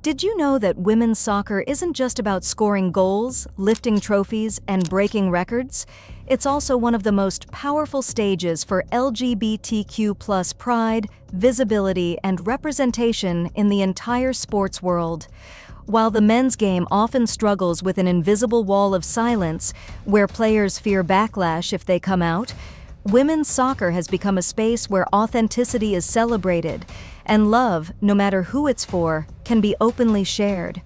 Did you know that women's soccer isn't just about scoring goals, lifting trophies, and breaking records? It's also one of the most powerful stages for LGBTQ+ pride, visibility, and representation in the entire sports world. While the men's game often struggles with an invisible wall of silence, where players fear backlash if they come out, women's soccer has become a space where authenticity is celebrated, and love, no matter who it's for, can be openly shared.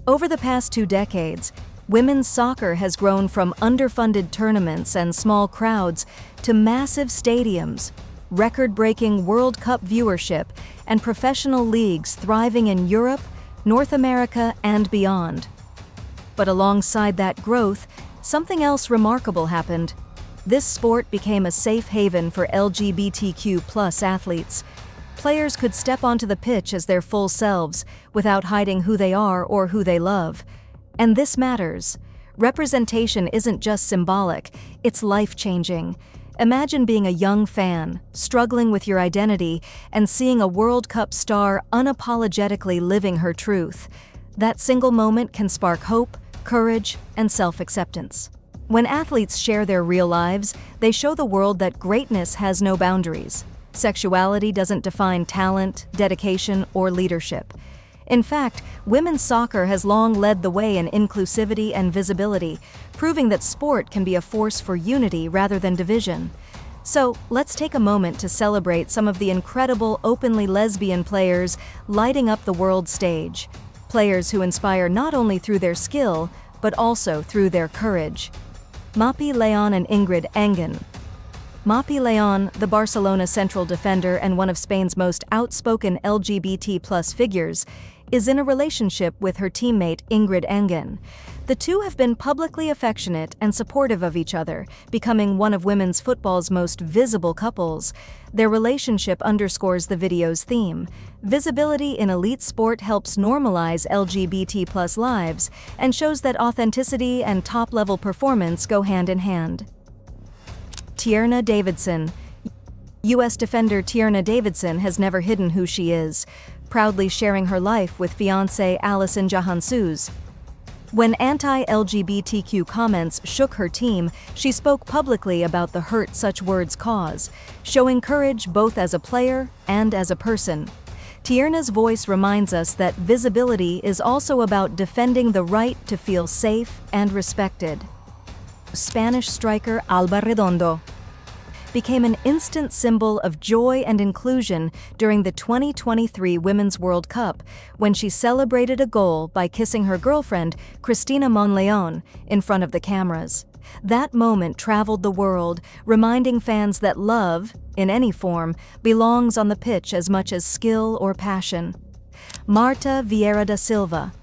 Over the past 2 decades, women's soccer has grown from underfunded tournaments and small crowds to massive stadiums, record-breaking World Cup viewership, and professional leagues thriving in Europe, North America, and beyond. But alongside that growth, something else remarkable happened. This sport became a safe haven for LGBTQ+ athletes. Players could step onto the pitch as their full selves, without hiding who they are or who they love. And this matters. Representation isn't just symbolic, it's life-changing. Imagine being a young fan, struggling with your identity, and seeing a World Cup star unapologetically living her truth. That single moment can spark hope, courage, and self-acceptance. When athletes share their real lives, they show the world that greatness has no boundaries. Sexuality doesn't define talent, dedication, or leadership. In fact, women's soccer has long led the way in inclusivity and visibility, proving that sport can be a force for unity rather than division. So, let's take a moment to celebrate some of the incredible openly lesbian players lighting up the world stage. Players who inspire not only through their skill, but also through their courage. Mapi Leon and Ingrid Engen. Mapi Leon, the Barcelona central defender and one of Spain's most outspoken LGBT+ figures, is in a relationship with her teammate Ingrid Engen. The two have been publicly affectionate and supportive of each other, becoming one of women's football's most visible couples. Their relationship underscores the video's theme. Visibility in elite sport helps normalize LGBT+ lives and shows that authenticity and top-level performance go hand in hand. Tierna Davidson. U.S. defender Tierna Davidson has never hidden who she is, proudly sharing her life with fiancé Alison Jahansouz. When anti-LGBTQ comments shook her team, she spoke publicly about the hurt such words cause, showing courage both as a player and as a person. Tierna's voice reminds us that visibility is also about defending the right to feel safe and respected. Spanish striker Alba Redondo became an instant symbol of joy and inclusion during the 2023 Women's World Cup when she celebrated a goal by kissing her girlfriend, Cristina Monleon, in front of the cameras. That moment traveled the world, reminding fans that love, in any form, belongs on the pitch as much as skill or passion. Marta Vieira da Silva.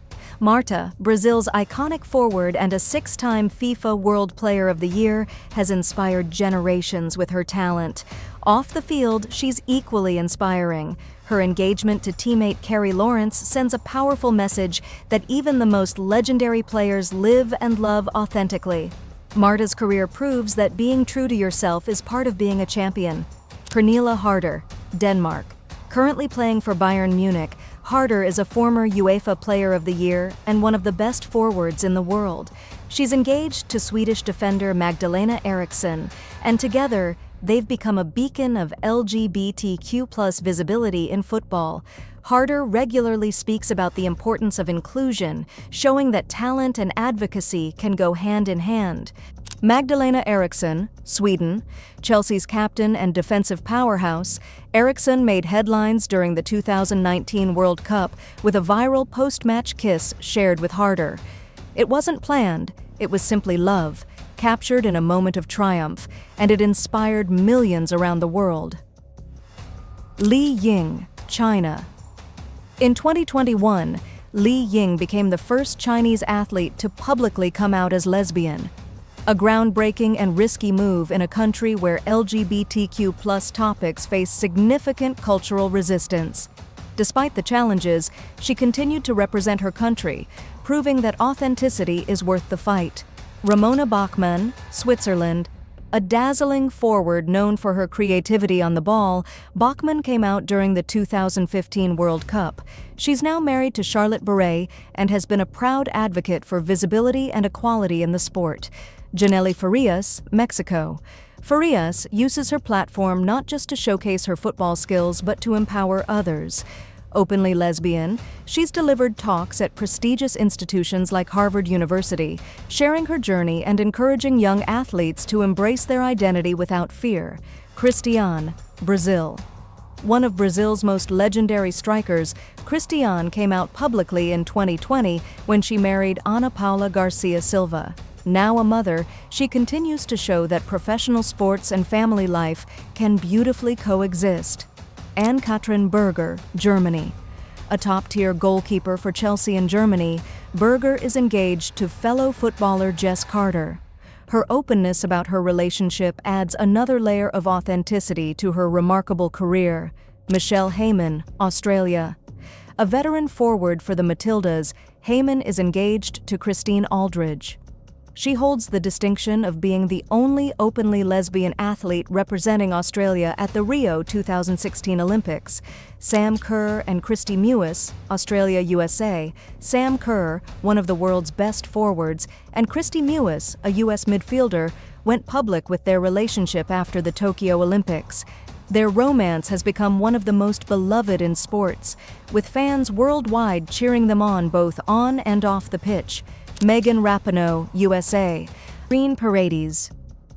Marta, Brazil's iconic forward and a 6-time FIFA World Player of the Year, has inspired generations with her talent. Off the field, she's equally inspiring. Her engagement to teammate Carrie Lawrence sends a powerful message that even the most legendary players live and love authentically. Marta's career proves that being true to yourself is part of being a champion. Pernille Harder, Denmark. Currently playing for Bayern Munich, Harder is a former UEFA Player of the Year and one of the best forwards in the world. She's engaged to Swedish defender Magdalena Eriksson, and together, they've become a beacon of LGBTQ+ visibility in football. Harder regularly speaks about the importance of inclusion, showing that talent and advocacy can go hand in hand. Magdalena Eriksson, Sweden, Chelsea's captain and defensive powerhouse, Eriksson made headlines during the 2019 World Cup with a viral post-match kiss shared with Harder. It wasn't planned, it was simply love, captured in a moment of triumph, and it inspired millions around the world. Li Ying, China. In 2021, Li Ying became the first Chinese athlete to publicly come out as lesbian. A groundbreaking and risky move in a country where LGBTQ+ topics face significant cultural resistance. Despite the challenges, she continued to represent her country, proving that authenticity is worth the fight. Ramona Bachmann, Switzerland. A dazzling forward known for her creativity on the ball, Bachmann came out during the 2015 World Cup. She's now married to Charlotte Beret and has been a proud advocate for visibility and equality in the sport. Janely Farias, Mexico. Farias uses her platform not just to showcase her football skills but to empower others. Openly lesbian, she's delivered talks at prestigious institutions like Harvard University, sharing her journey and encouraging young athletes to embrace their identity without fear. Cristiane, Brazil. One of Brazil's most legendary strikers, Cristiane came out publicly in 2020 when she married Ana Paula Garcia Silva. Now a mother, she continues to show that professional sports and family life can beautifully coexist. Ann-Katrin Berger, Germany. A top-tier goalkeeper for Chelsea in Germany, Berger is engaged to fellow footballer Jess Carter. Her openness about her relationship adds another layer of authenticity to her remarkable career. Michelle Heyman, Australia. A veteran forward for the Matildas, Heyman is engaged to Christine Aldridge. She holds the distinction of being the only openly lesbian athlete representing Australia at the Rio 2016 Olympics. Sam Kerr and Kristie Mewis, Australia, USA. Sam Kerr, one of the world's best forwards, and Kristie Mewis, a U.S. midfielder, went public with their relationship after the Tokyo Olympics. Their romance has become one of the most beloved in sports, with fans worldwide cheering them on both on and off the pitch. Megan Rapinoe, USA. Irene Paredes.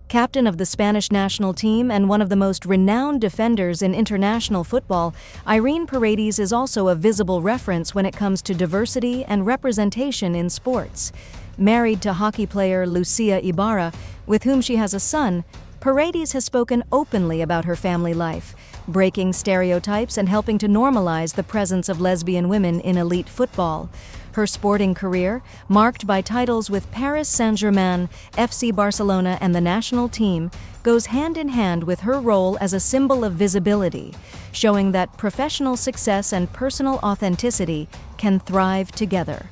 Captain of the Spanish national team and one of the most renowned defenders in international football, Irene Paredes is also a visible reference when it comes to diversity and representation in sports. Married to hockey player Lucia Ibarra, with whom she has a son, Paredes has spoken openly about her family life, breaking stereotypes and helping to normalize the presence of lesbian women in elite football. Her sporting career, marked by titles with Paris Saint-Germain, FC Barcelona, and the national team, goes hand in hand with her role as a symbol of visibility, showing that professional success and personal authenticity can thrive together.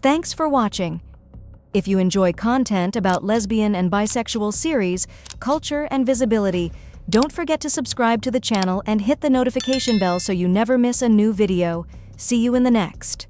Thanks for watching. If you enjoy content about lesbian and bisexual series, culture, and visibility, don't forget to subscribe to the channel and hit the notification bell so you never miss a new video. See you in the next.